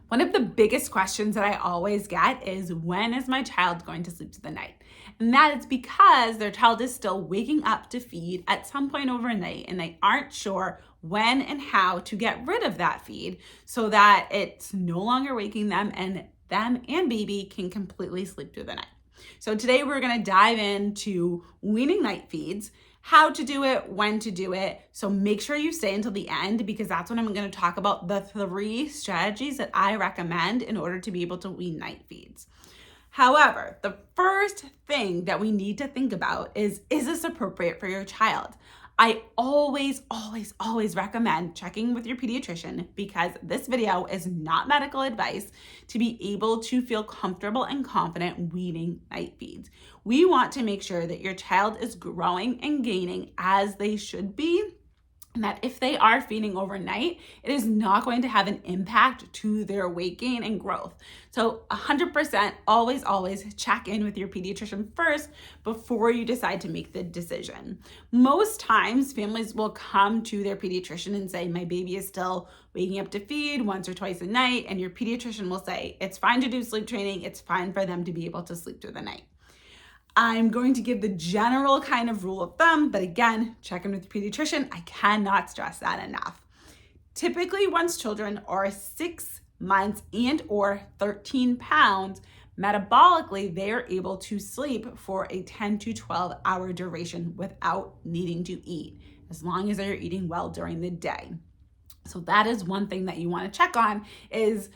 One of the biggest questions that I always get is, when is my child going to sleep through the night? And that is because their child is still waking up to feed at some point overnight, and they aren't sure when and how to get rid of that feed so that it's no longer waking them and baby can completely sleep through the night. So today we're going to dive into weaning night feeds, how to do it, when to do it. So make sure you stay until the end, because that's when I'm going to talk about the 3 strategies that I recommend in order to be able to wean night feeds. However, the first thing that we need to think about is this appropriate for your child? I always recommend checking with your pediatrician, because this video is not medical advice, to be able to feel comfortable and confident weaning night feeds. We want to make sure that your child is growing and gaining as they should be, and that if they are feeding overnight, it is not going to have an impact to their weight gain and growth. So 100% always check in with your pediatrician first before you decide to make the decision. Most times families will come to their pediatrician and say, my baby is still waking up to feed once or twice a night, and your pediatrician will say, it's fine to do sleep training, it's fine for them to be able to sleep through the night. I'm going to give the general kind of rule of thumb, but again, check in with your pediatrician. I cannot stress that enough. Typically, once children are 6 months and or 13 pounds, metabolically, they are able to sleep for a 10 to 12 hour duration without needing to eat, as long as they're eating well during the day. So that is one thing that you want to check on is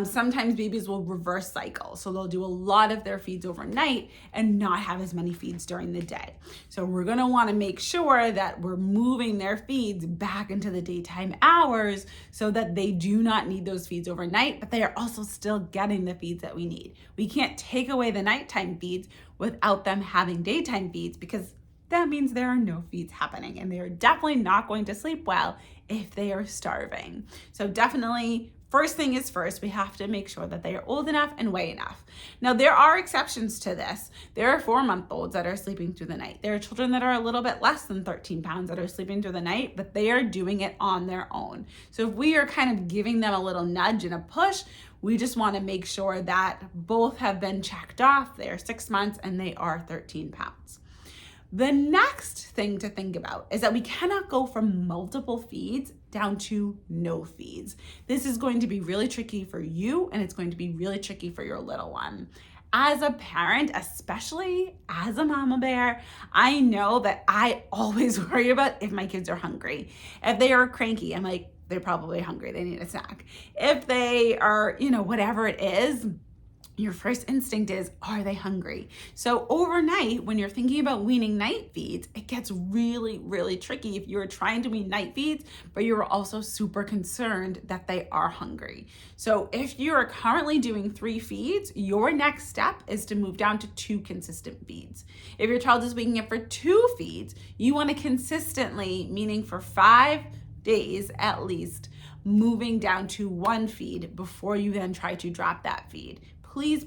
sometimes babies will reverse cycle. So they'll do a lot of their feeds overnight and not have as many feeds during the day. So we're going to want to make sure that we're moving their feeds back into the daytime hours so that they do not need those feeds overnight, but they are also still getting the feeds that we need. We can't take away the nighttime feeds without them having daytime feeds, because that means there are no feeds happening, and they are definitely not going to sleep well if they are starving. So definitely, first thing is first, we have to make sure that they are old enough and weigh enough. Now, there are exceptions to this. There are 4-month-olds that are sleeping through the night. There are children that are a little bit less than 13 pounds that are sleeping through the night, but they are doing it on their own. So if we are kind of giving them a little nudge and a push, we just want to make sure that both have been checked off. They are 6 months and they are 13 pounds. The next thing to think about is that we cannot go from multiple feeds down to no feeds. This is going to be really tricky for you, and it's going to be really tricky for your little one. As a parent, especially as a mama bear, I know that I always worry about if my kids are hungry. If they are cranky, I'm like, they're probably hungry, they need a snack. If they are, whatever it is, your first instinct is, are they hungry? So overnight, when you're thinking about weaning night feeds, it gets really tricky if you're trying to wean night feeds, but you're also super concerned that they are hungry. So if you're currently doing 3 feeds, your next step is to move down to 2 consistent feeds. If your child is waking up for 2 feeds, you want to consistently, meaning for 5 days at least, moving down to 1 feed before you then try to drop that feed. Please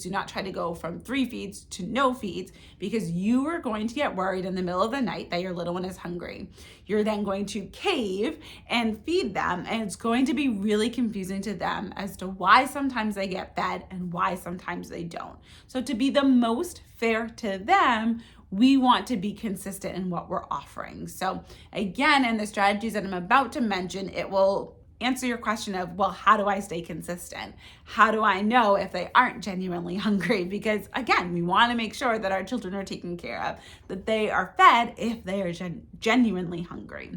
do not try to go from 3 feeds to no feeds, because you are going to get worried in the middle of the night that your little one is hungry. You're then going to cave and feed them, and it's going to be really confusing to them as to why sometimes they get fed and why sometimes they don't. So to be the most fair to them, we want to be consistent in what we're offering. So again, in the strategies that I'm about to mention, it will answer your question of, well, how do I stay consistent? How do I know if they aren't genuinely hungry? Because again, we want to make sure that our children are taken care of, that they are fed if they are genuinely hungry.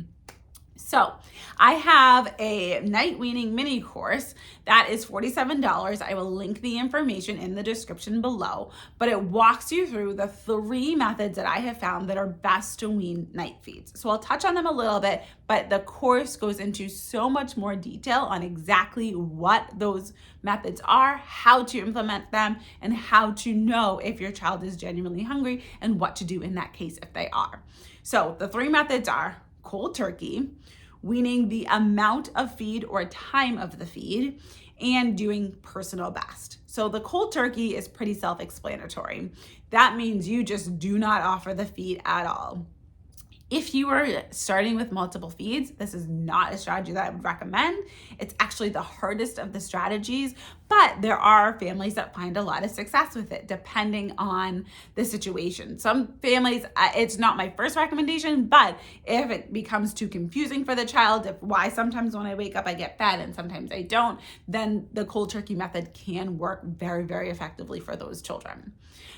So I have a night weaning mini course that is $47. I will link the information in the description below, but it walks you through the 3 methods that I have found that are best to wean night feeds. So I'll touch on them a little bit, but the course goes into so much more detail on exactly what those methods are, how to implement them, and how to know if your child is genuinely hungry and what to do in that case if they are. So the 3 methods are cold turkey, weaning the amount of feed or time of the feed, and doing personal best. So the cold turkey is pretty self-explanatory. That means you just do not offer the feed at all. If you are starting with multiple feeds, this is not a strategy that I would recommend. It's actually the hardest of the strategies, but there are families that find a lot of success with it, depending on the situation. Some families, it's not my first recommendation, but if it becomes too confusing for the child, why sometimes when I wake up I get fed and sometimes I don't, then the cold turkey method can work very, very effectively for those children.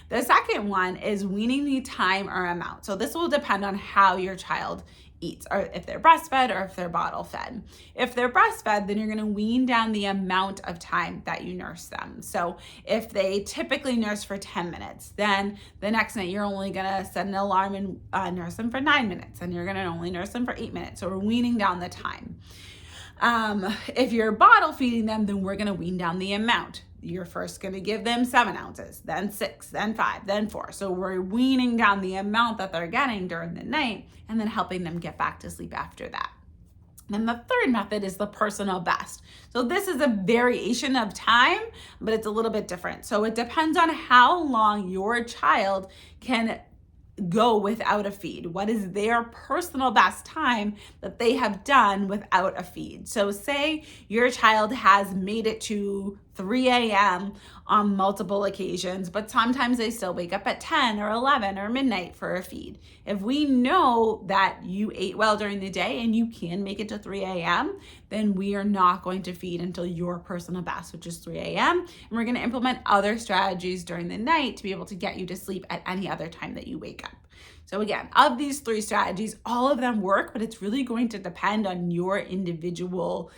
The second one is weaning the time or amount. So this will depend on how your child eats, or if they're breastfed or if they're bottle fed. If they're breastfed, then you're going to wean down the amount of time that you nurse them. So if they typically nurse for 10 minutes, then the next night you're only going to set an alarm and nurse them for 9 minutes, and you're going to only nurse them for 8 minutes. So we're weaning down the time. If you're bottle feeding them, then we're going to wean down the amount. You're first going to give them 7 ounces, then 6, then 5, then 4. So we're weaning down the amount that they're getting during the night and then helping them get back to sleep after that. Then the third method is the personal best. So this is a variation of time, but it's a little bit different. So it depends on how long your child can go without a feed. What is their personal best time that they have done without a feed? So say your child has made it to 3 a.m. on multiple occasions, but sometimes they still wake up at 10 or 11 or midnight for a feed. If we know that you ate well during the day and you can make it to 3 a.m., then we are not going to feed until your personal best, which is 3 a.m. And we're going to implement other strategies during the night to be able to get you to sleep at any other time that you wake up. So again, of these 3 strategies, all of them work, but it's really going to depend on your individual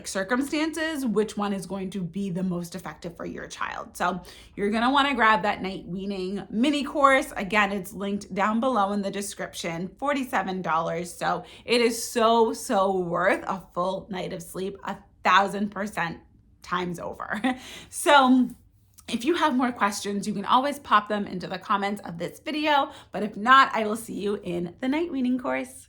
circumstances, which one is going to be the most effective for your child. So you're going to want to grab that night weaning mini course. Again, it's linked down below in the description, $47. So it is so worth a full night of sleep, 1,000% times over. So if you have more questions, you can always pop them into the comments of this video, but if not, I will see you in the night weaning course.